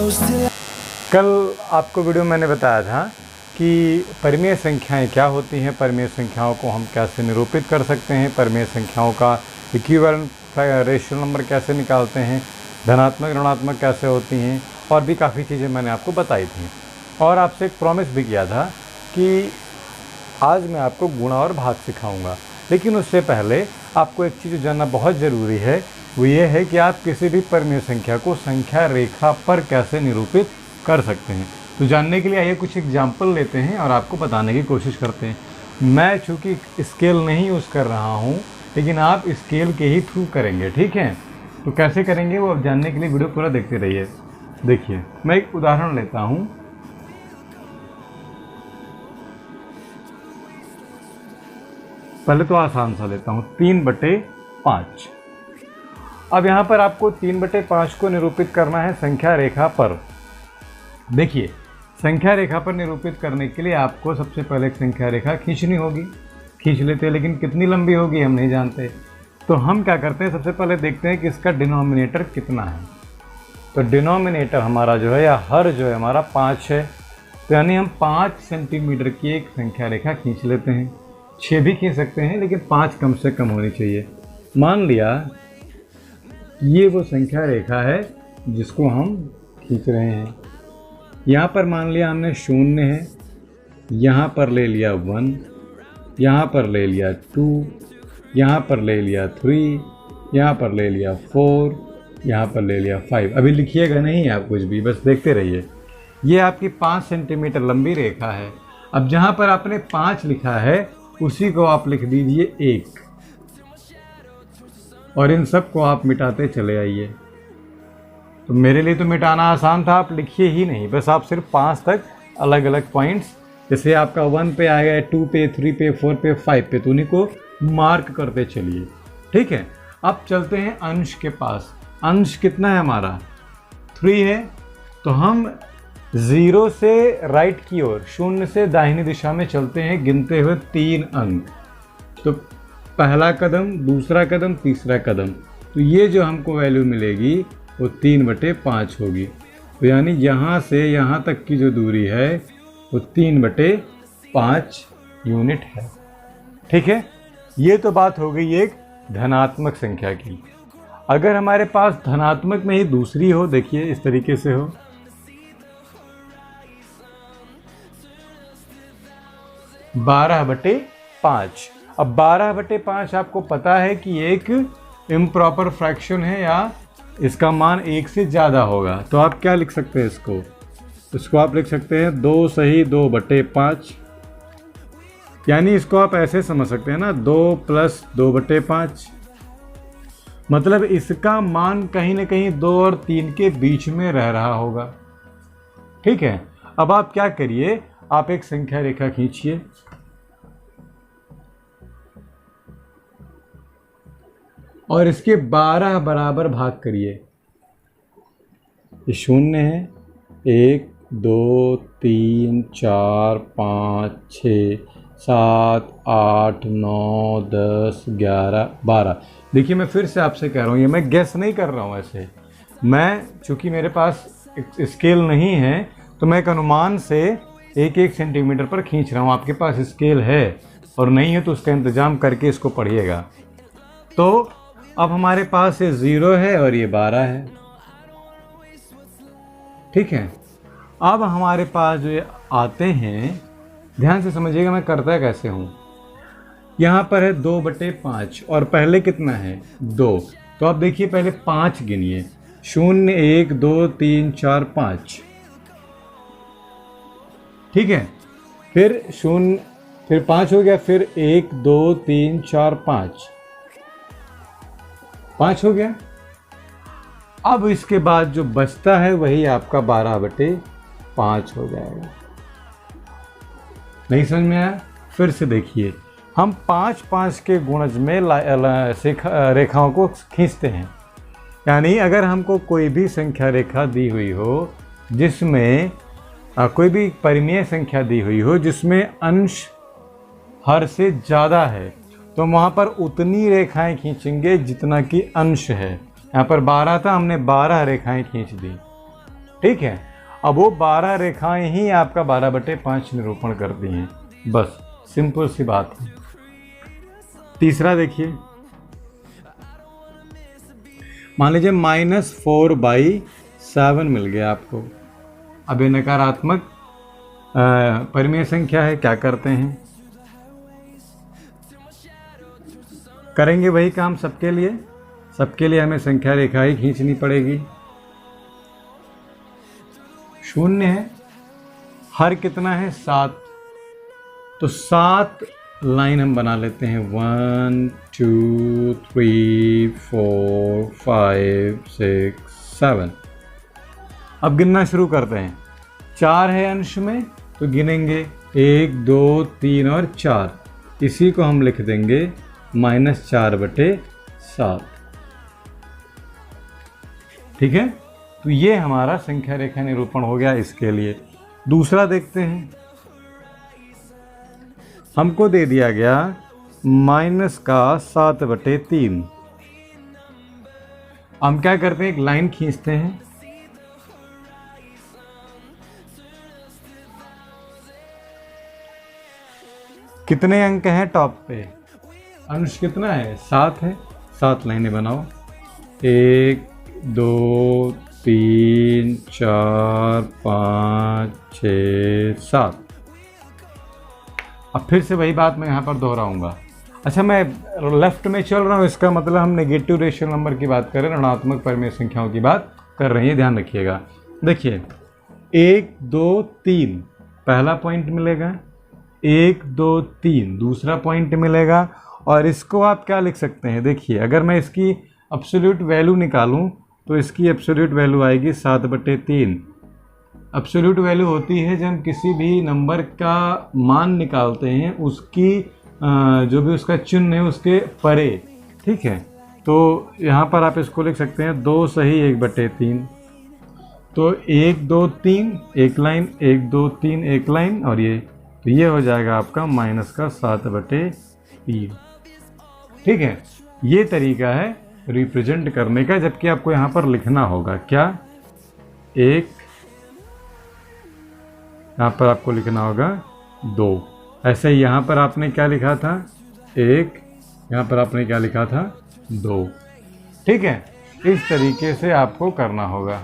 कल आपको वीडियो मैंने बताया था कि परिमेय संख्याएं क्या होती हैं, परिमेय संख्याओं को हम कैसे निरूपित कर सकते हैं, परिमेय संख्याओं का इक्विवेलेंट रेशियो नंबर कैसे निकालते हैं, धनात्मक ऋणात्मक कैसे होती हैं, और भी काफ़ी चीज़ें मैंने आपको बताई थी। और आपसे एक प्रॉमिस भी किया था कि आज मैं आपको गुणा और भाग सिखाऊंगा। लेकिन उससे पहले आपको एक चीज़ जानना बहुत ज़रूरी है, वो ये है कि आप किसी भी परिमेय संख्या को संख्या रेखा पर कैसे निरूपित कर सकते हैं। तो जानने के लिए आइए कुछ एग्जाम्पल लेते हैं और आपको बताने की कोशिश करते हैं। मैं चूँकि स्केल नहीं यूज़ कर रहा हूँ, लेकिन आप स्केल के ही थ्रू करेंगे, ठीक है। तो कैसे करेंगे वो अब जानने के लिए वीडियो पूरा देखते रहिए। देखिए, मैं एक उदाहरण लेता हूँ। पहले तो आसान सा लेता हूँ, 3/5। अब यहाँ पर आपको 3/5 को निरूपित करना है संख्या रेखा पर। देखिए, संख्या रेखा पर निरूपित करने के लिए आपको सबसे पहले एक संख्या रेखा खींचनी होगी। खींच लेते हैं, लेकिन कितनी लंबी होगी हम नहीं जानते। तो हम क्या करते हैं, सबसे पहले देखते हैं कि इसका डिनोमिनेटर कितना है। तो डिनोमिनेटर हमारा जो है, या हर जो है हमारा 5 है। तो यानी हम 5 सेंटीमीटर की एक संख्या रेखा खींच लेते हैं। 6 भी खींच सकते हैं, लेकिन 5 कम से कम होनी चाहिए। मान लिया ये वो संख्या रेखा है जिसको हम खींच रहे हैं। यहाँ पर मान लिया हमने 0 है, यहाँ पर ले लिया 1, यहाँ पर ले लिया 2, यहाँ पर ले लिया 3, यहाँ पर ले लिया 4, यहाँ पर ले लिया 5। अभी लिखिएगा नहीं आप कुछ भी, बस देखते रहिए। ये आपकी 5 सेंटीमीटर लंबी रेखा है। अब जहाँ पर आपने 5 लिखा है उसी को आप लिख दीजिए 1, और इन सब को आप मिटाते चले आइए। तो मेरे लिए तो मिटाना आसान था, आप लिखिए ही नहीं, बस आप सिर्फ 5 तक अलग अलग पॉइंट्स, जैसे आपका 1 पे आ गया, 2 पे, 3 पे, 4 पे, 5 पे, तो उन्हीं को मार्क करते चलिए, ठीक है। अब चलते हैं अंश के पास। अंश कितना है हमारा, 3 है। तो हम 0 से राइट की ओर, 0 से दाहिनी दिशा में चलते हैं, गिनते हुए 3 अंक। तो पहला कदम, दूसरा कदम, तीसरा कदम। तो ये जो हमको वैल्यू मिलेगी वो 3/5 होगी। तो यानी यहाँ से यहाँ तक की जो दूरी है वो 3/5 यूनिट है, ठीक है। ये तो बात हो गई एक धनात्मक संख्या की। अगर हमारे पास धनात्मक में ही दूसरी हो, देखिए इस तरीके से हो, 12/5। अब 12/5 आपको पता है कि एक इम्प्रॉपर फ्रैक्शन है, या इसका मान 1 से ज़्यादा होगा। तो आप क्या लिख सकते हैं इसको आप लिख सकते हैं 2 सही 2/5। यानी इसको आप ऐसे समझ सकते हैं ना, 2 + 2/5। मतलब इसका मान कहीं ना कहीं 2 और 3 के बीच में रह रहा होगा, ठीक है। अब आप क्या करिए, आप एक संख्या रेखा खींचिए, और इसके 12 बराबर भाग करिए। ये 0 है, 1 2 3 4 5 6 7 8 9 10 11 12। देखिए, मैं फिर से आपसे कह रहा हूँ, ये मैं गेस नहीं कर रहा हूँ ऐसे। मैं चूँकि मेरे पास स्केल नहीं है, तो मैं एक अनुमान से 1-1 सेंटीमीटर पर खींच रहा हूँ। आपके पास स्केल है और नहीं है तो उसका इंतज़ाम करके इसको पढ़िएगा। तो अब हमारे पास ये 0 है और ये 12 है, ठीक है। अब हमारे पास जो आते हैं, ध्यान से समझिएगा मैं करता कैसे हूँ। यहाँ पर है 2/5 और पहले कितना है 2। तो आप देखिए, पहले 5 गिनिए, 0 1 2 3 4 5, ठीक है। फिर 0, फिर 5 हो गया, फिर 1 2 3 4 5 हो गया। अब इसके बाद जो बचता है वही आपका 12/5 हो जाएगा। नहीं समझ में आया? फिर से देखिए, हम 5-5 के गुणज में रेखाओं को खींचते हैं। यानी अगर हमको कोई भी संख्या रेखा दी हुई हो, जिसमें कोई भी परिमेय संख्या दी हुई हो जिसमें अंश हर से ज़्यादा है, तो वहाँ पर उतनी रेखाएं खींचेंगे जितना कि अंश है। यहाँ पर 12 था, हमने 12 रेखाएं खींच दी। ठीक है। अब वो 12 रेखाएं ही आपका 12/5 निरूपण करती हैं, बस सिंपल सी बात है। तीसरा देखिए, मान लीजिए -4/7 मिल गया आपको। अब ये नकारात्मक परिमेय संख्या है, क्या करते हैं, करेंगे वही काम सबके लिए। सबके लिए हमें संख्या रेखा ही खींचनी पड़ेगी। 0 है, हर कितना है 7, तो 7 लाइन हम बना लेते हैं। 1 2 3 4 5 6 7। अब गिनना शुरू करते हैं। 4 है अंश में, तो गिनेंगे 1 2 3 और 4। इसी को हम लिख देंगे -4/7। ठीक है, तो ये हमारा संख्या रेखा निरूपण हो गया इसके लिए। दूसरा देखते हैं, हमको दे दिया गया -7/3। हम क्या करते हैं, एक लाइन खींचते हैं। कितने अंक हैं टॉप पे, अंश कितना है 7 है, 7 लाइनें बनाओ। 1 2 3 4 5 6 7। अब फिर से वही बात मैं यहाँ पर दोहराऊंगा। अच्छा, मैं लेफ्ट में चल रहा हूँ, इसका मतलब हम नेगेटिव रेशियो नंबर की बात कर रहे हैं, ऋणात्मक परिमेय संख्याओं की बात कर रहे हैं, ध्यान रखिएगा। देखिए 1 2 3 पहला पॉइंट मिलेगा, 1 2 3 दूसरा पॉइंट मिलेगा। और इसको आप क्या लिख सकते हैं, देखिए अगर मैं इसकी एब्सोल्यूट वैल्यू निकालूं तो इसकी एब्सोल्यूट वैल्यू आएगी 7/3। एब्सोल्यूट वैल्यू होती है जब हम किसी भी नंबर का मान निकालते हैं उसकी जो भी उसका चिन्ह है उसके परे। ठीक है, तो यहाँ पर आप इसको लिख सकते हैं 2 सही 1/3। तो 1 2 3 एक लाइन, 1 2 3 एक लाइन, और ये तो ये हो जाएगा आपका -7/3। ठीक है, ये तरीका है रिप्रेजेंट करने का, जबकि आपको यहाँ पर लिखना होगा क्या, एक यहाँ पर आपको लिखना होगा 2। ऐसे ही यहाँ पर आपने क्या लिखा था 1, यहाँ पर आपने क्या लिखा था 2। ठीक है, इस तरीके से आपको करना होगा।